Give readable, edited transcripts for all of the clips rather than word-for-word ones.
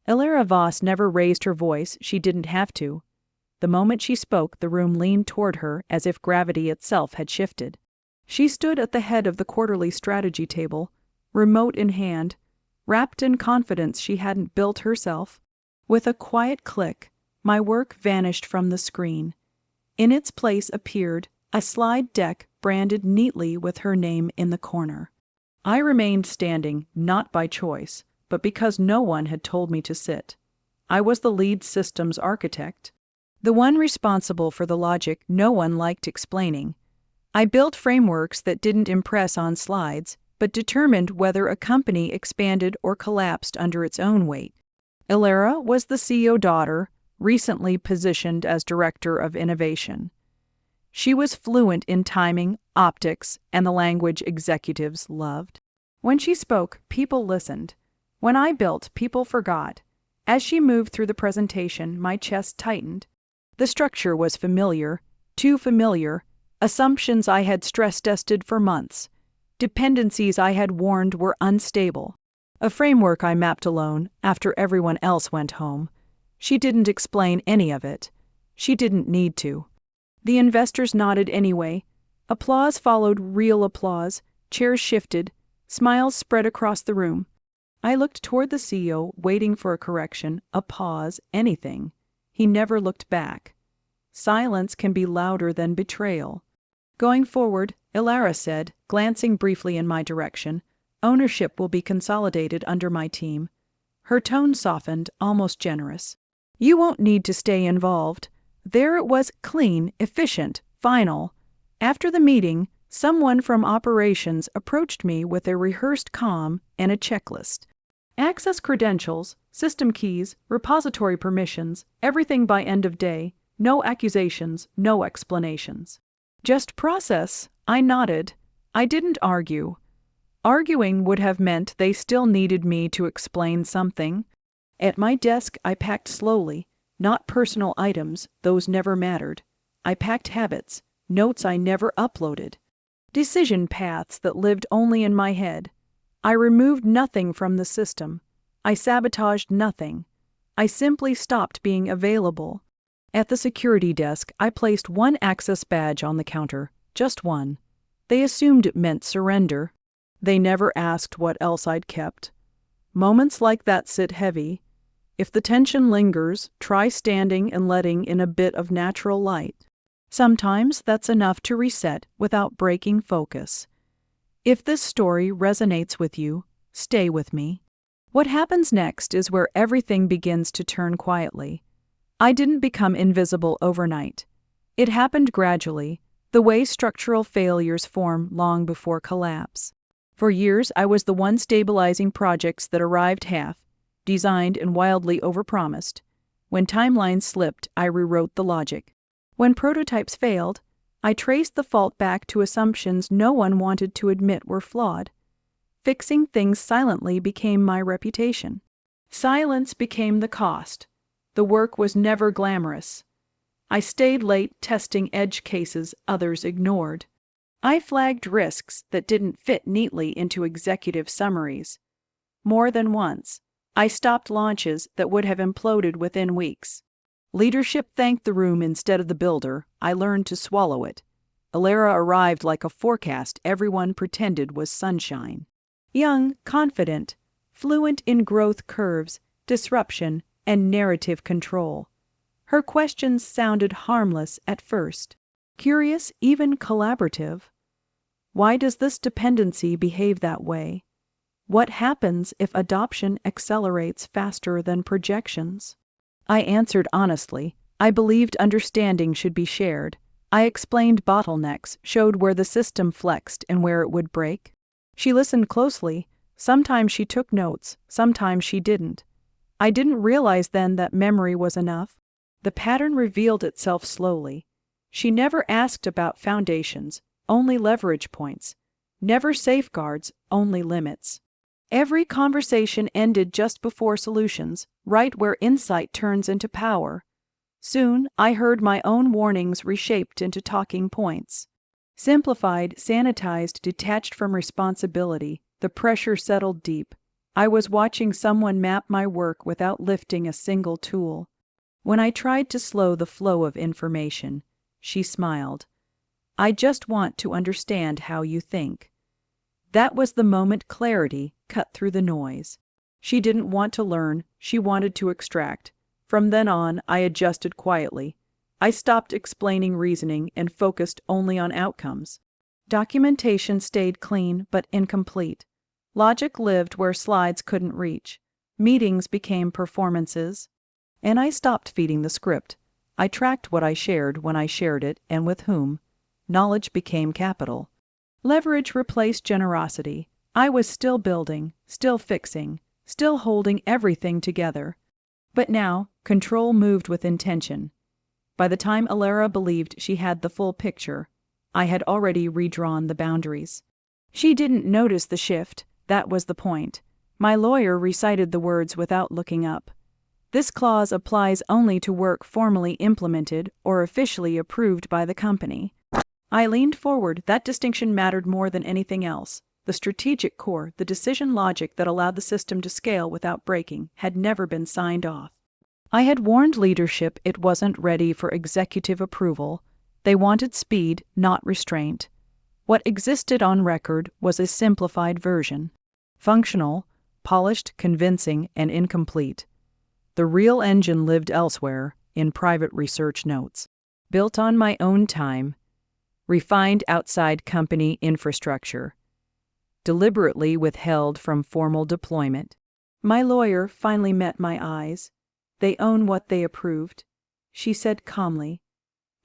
Elara Voss never raised her voice, she didn't have to. The moment she spoke, the room leaned toward her as if gravity itself had shifted. She stood at the head of the quarterly strategy table, remote in hand, wrapped in confidence she hadn't built herself. With a quiet click, my work vanished from the screen. In its place appeared a slide deck branded neatly with her name in the corner. I remained standing, not by choice, but because no one had told me to sit. I was the lead systems architect, the one responsible for the logic no one liked explaining. I built frameworks that didn't impress on slides, but determined whether a company expanded or collapsed under its own weight. Elara was the CEO daughter, recently positioned as Director of Innovation. She was fluent in timing, optics, and the language executives loved. When she spoke, people listened. When I built, people forgot. As she moved through the presentation, my chest tightened. The structure was familiar, too familiar, assumptions I had stress-tested for months, dependencies I had warned were unstable, a framework I mapped alone after everyone else went home. She didn't explain any of it. She didn't need to. The investors nodded anyway. Applause followed real applause, chairs shifted, smiles spread across the room. I looked toward the CEO, waiting for a correction, a pause, anything. He never looked back. Silence can be louder than betrayal. Going forward, Elara said, glancing briefly in my direction, ownership will be consolidated under my team. Her tone softened, almost generous. You won't need to stay involved. There it was, clean, efficient, final. After the meeting, someone from operations approached me with a rehearsed comm and a checklist. Access credentials, system keys, repository permissions, everything by end of day. No accusations, no explanations. Just process. I nodded. I didn't argue. Arguing would have meant they still needed me to explain something. At my desk, I packed slowly. Not personal items, those never mattered. I packed habits, notes I never uploaded. Decision paths that lived only in my head. I removed nothing from the system. I sabotaged nothing. I simply stopped being available. At the security desk, I placed one access badge on the counter, just one. They assumed it meant surrender. They never asked what else I'd kept. Moments like that sit heavy. If the tension lingers, try standing and letting in a bit of natural light. Sometimes that's enough to reset without breaking focus. If this story resonates with you, stay with me. What happens next is where everything begins to turn quietly. I didn't become invisible overnight. It happened gradually, the way structural failures form long before collapse. For years, I was the one stabilizing projects that arrived half, designed and wildly overpromised. When timelines slipped, I rewrote the logic. When prototypes failed, I traced the fault back to assumptions no one wanted to admit were flawed. Fixing things silently became my reputation. Silence became the cost. The work was never glamorous. I stayed late testing edge cases others ignored. I flagged risks that didn't fit neatly into executive summaries. More than once, I stopped launches that would have imploded within weeks. Leadership thanked the room instead of the builder. I learned to swallow it. Elara arrived like a forecast everyone pretended was sunshine. Young, confident, fluent in growth curves, disruption, and narrative control. Her questions sounded harmless at first, curious, even collaborative. Why does this dependency behave that way? What happens if adoption accelerates faster than projections? I answered honestly. I believed understanding should be shared. I explained bottlenecks, showed where the system flexed and where it would break. She listened closely. Sometimes she took notes, sometimes she didn't. I didn't realize then that memory was enough. The pattern revealed itself slowly. She never asked about foundations, only leverage points. Never safeguards, only limits. Every conversation ended just before solutions, right where insight turns into power. Soon, I heard my own warnings reshaped into talking points. Simplified, sanitized, detached from responsibility, the pressure settled deep. I was watching someone map my work without lifting a single tool. When I tried to slow the flow of information, she smiled. I just want to understand how you think. That was the moment clarity cut through the noise. She didn't want to learn, she wanted to extract. From then on, I adjusted quietly. I stopped explaining reasoning and focused only on outcomes. Documentation stayed clean but incomplete. Logic lived where slides couldn't reach. Meetings became performances. And I stopped feeding the script. I tracked what I shared when I shared it and with whom. Knowledge became capital. Leverage replaced generosity. I was still building, still fixing, still holding everything together. But now, control moved with intention. By the time Elara believed she had the full picture, I had already redrawn the boundaries. She didn't notice the shift, that was the point. My lawyer recited the words without looking up. This clause applies only to work formally implemented or officially approved by the company. I leaned forward. That distinction mattered more than anything else. The strategic core, the decision logic that allowed the system to scale without breaking, had never been signed off. I had warned leadership it wasn't ready for executive approval. They wanted speed, not restraint. What existed on record was a simplified version. Functional, polished, convincing, and incomplete. The real engine lived elsewhere, in private research notes. Built on my own time. Refined outside company infrastructure. Deliberately withheld from formal deployment. My lawyer finally met my eyes. They own what they approved, she said calmly.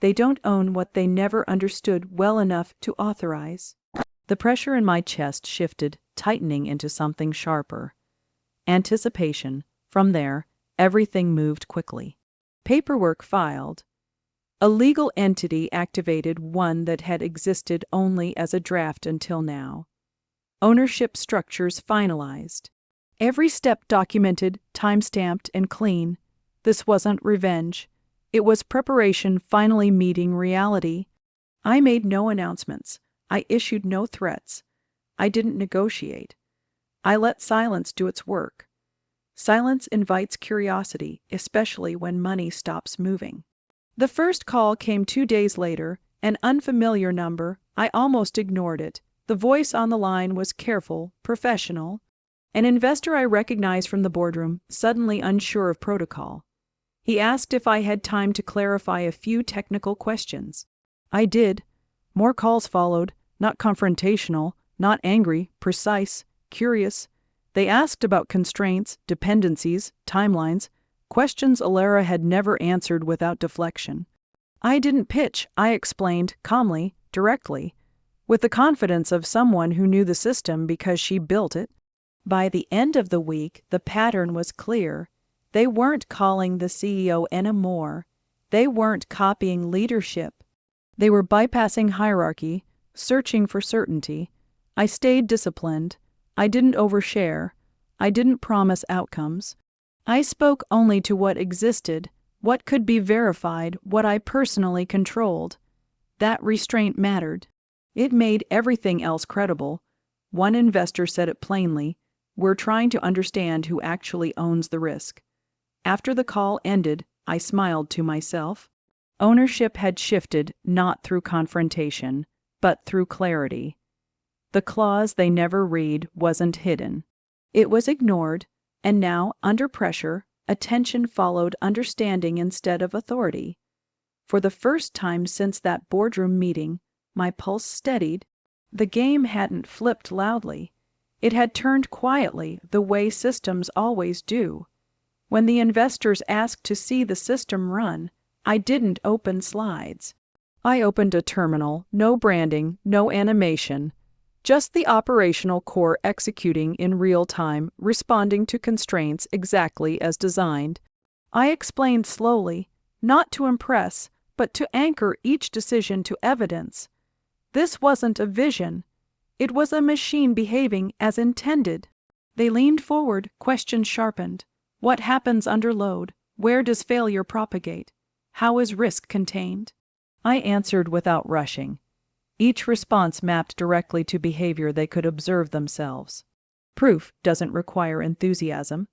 They don't own what they never understood well enough to authorize. The pressure in my chest shifted, tightening into something sharper. Anticipation. From there, everything moved quickly. Paperwork filed. A legal entity activated, one that had existed only as a draft until now. Ownership structures finalized. Every step documented, time-stamped, and clean. This wasn't revenge. It was preparation finally meeting reality. I made no announcements. I issued no threats. I didn't negotiate. I let silence do its work. Silence invites curiosity, especially when money stops moving. The first call came 2 days later, an unfamiliar number. I almost ignored it. The voice on the line was careful, professional. An investor I recognized from the boardroom, suddenly unsure of protocol. He asked if I had time to clarify a few technical questions. I did. More calls followed, not confrontational, not angry, precise, curious. They asked about constraints, dependencies, timelines, questions Elara had never answered without deflection. I didn't pitch, I explained, calmly, directly, with the confidence of someone who knew the system because she built it. By the end of the week, the pattern was clear. They weren't calling the CEO anymore. They weren't copying leadership. They were bypassing hierarchy, searching for certainty. I stayed disciplined. I didn't overshare. I didn't promise outcomes. I spoke only to what existed, what could be verified, what I personally controlled. That restraint mattered. It made everything else credible. One investor said it plainly, "We're trying to understand who actually owns the risk." After the call ended, I smiled to myself. Ownership had shifted not through confrontation, but through clarity. The clause they never read wasn't hidden. It was ignored, and now, under pressure, attention followed understanding instead of authority. For the first time since that boardroom meeting, my pulse steadied. The game hadn't flipped loudly. It had turned quietly, the way systems always do. When the investors asked to see the system run, I didn't open slides. I opened a terminal, no branding, no animation. Just the operational core executing in real time, responding to constraints exactly as designed. I explained slowly, not to impress, but to anchor each decision to evidence. This wasn't a vision. It was a machine behaving as intended. They leaned forward, questions sharpened. What happens under load? Where does failure propagate? How is risk contained? I answered without rushing. Each response mapped directly to behavior they could observe themselves. Proof doesn't require enthusiasm.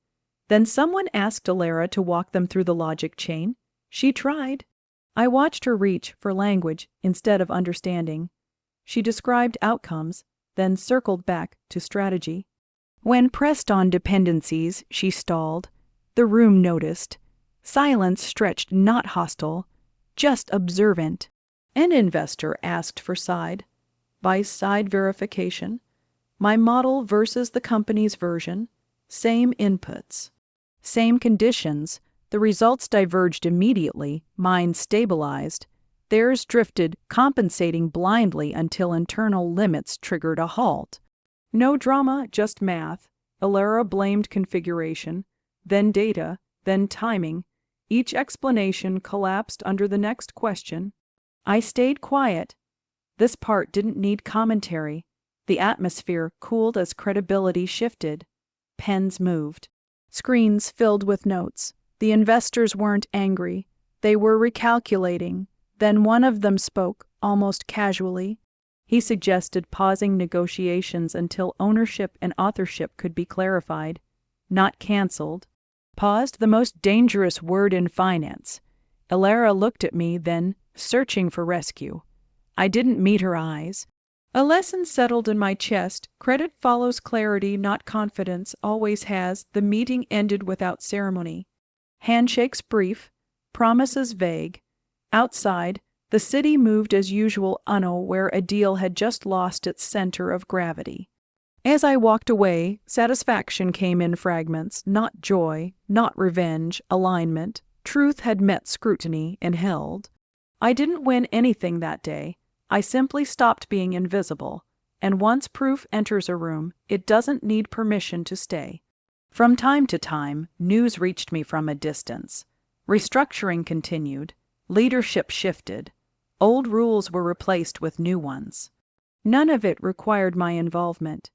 Then someone asked Elara to walk them through the logic chain. She tried. I watched her reach for language instead of understanding. She described outcomes, then circled back to strategy. When pressed on dependencies, she stalled. The room noticed. Silence stretched, not hostile, just observant. An investor asked for side-by-side verification. My model versus the company's version. Same inputs. Same conditions. The results diverged immediately. Mine stabilized. Theirs drifted, compensating blindly until internal limits triggered a halt. No drama, just math. Elara blamed configuration, then data, then timing. Each explanation collapsed under the next question. I stayed quiet. This part didn't need commentary. The atmosphere cooled as credibility shifted. Pens moved. Screens filled with notes. The investors weren't angry. They were recalculating. Then one of them spoke, almost casually. He suggested pausing negotiations until ownership and authorship could be clarified, not canceled. Paused, the most dangerous word in finance. Elara looked at me, then, searching for rescue. I didn't meet her eyes. A lesson settled in my chest. Credit follows clarity, not confidence, always has. The meeting ended without ceremony. Handshakes brief, promises vague. Outside, the city moved as usual, unaware a deal had just lost its center of gravity. As I walked away, satisfaction came in fragments, not joy, not revenge, alignment. Truth had met scrutiny and held. I didn't win anything that day. I simply stopped being invisible. And once proof enters a room, it doesn't need permission to stay. From time to time, news reached me from a distance. Restructuring continued. Leadership shifted. Old rules were replaced with new ones. None of it required my involvement.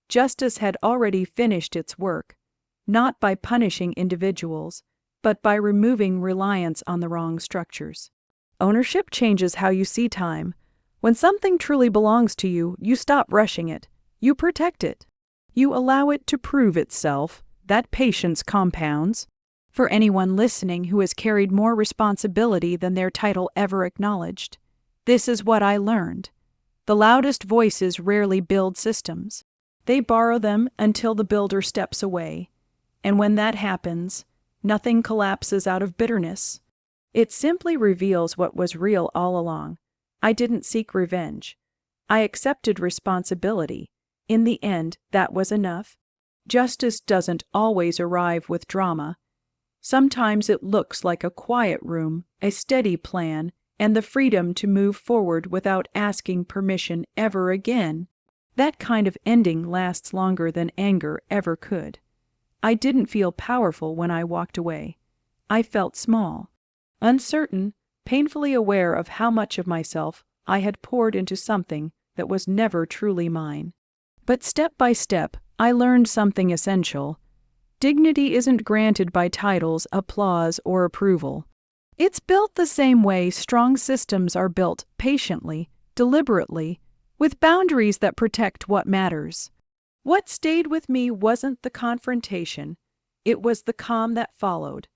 Justice had already finished its work, not by punishing individuals, but by removing reliance on the wrong structures. Ownership changes how you see time. When something truly belongs to you, you stop rushing it. You protect it. You allow it to prove itself. That patience compounds. For anyone listening who has carried more responsibility than their title ever acknowledged, this is what I learned. The loudest voices rarely build systems. They borrow them until the builder steps away. And when that happens, nothing collapses out of bitterness. It simply reveals what was real all along. I didn't seek revenge. I accepted responsibility. In the end, that was enough. Justice doesn't always arrive with drama. Sometimes it looks like a quiet room, a steady plan, and the freedom to move forward without asking permission ever again. That kind of ending lasts longer than anger ever could. I didn't feel powerful when I walked away. I felt small, uncertain, painfully aware of how much of myself I had poured into something that was never truly mine. But step by step, I learned something essential. Dignity isn't granted by titles, applause, or approval. It's built the same way strong systems are built, patiently, deliberately, with boundaries that protect what matters. What stayed with me wasn't the confrontation, it was the calm that followed.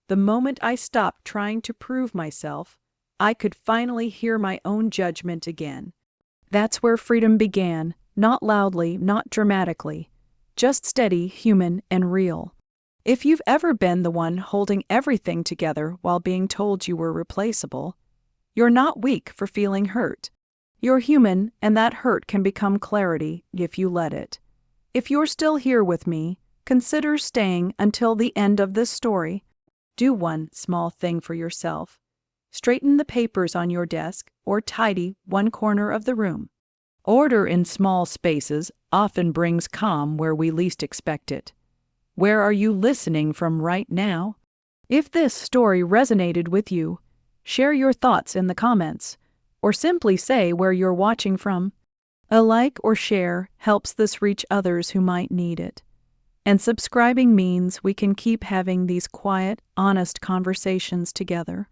The moment I stopped trying to prove myself, I could finally hear my own judgment again. That's where freedom began, not loudly, not dramatically, just steady, human, and real. If you've ever been the one holding everything together while being told you were replaceable, you're not weak for feeling hurt. You're human, and that hurt can become clarity if you let it. If you're still here with me, consider staying until the end of this story. Do one small thing for yourself. Straighten the papers on your desk or tidy one corner of the room. Order in small spaces often brings calm where we least expect it. Where are you listening from right now? If this story resonated with you, share your thoughts in the comments, or simply say where you're watching from. A like or share helps this reach others who might need it. And subscribing means we can keep having these quiet, honest conversations together.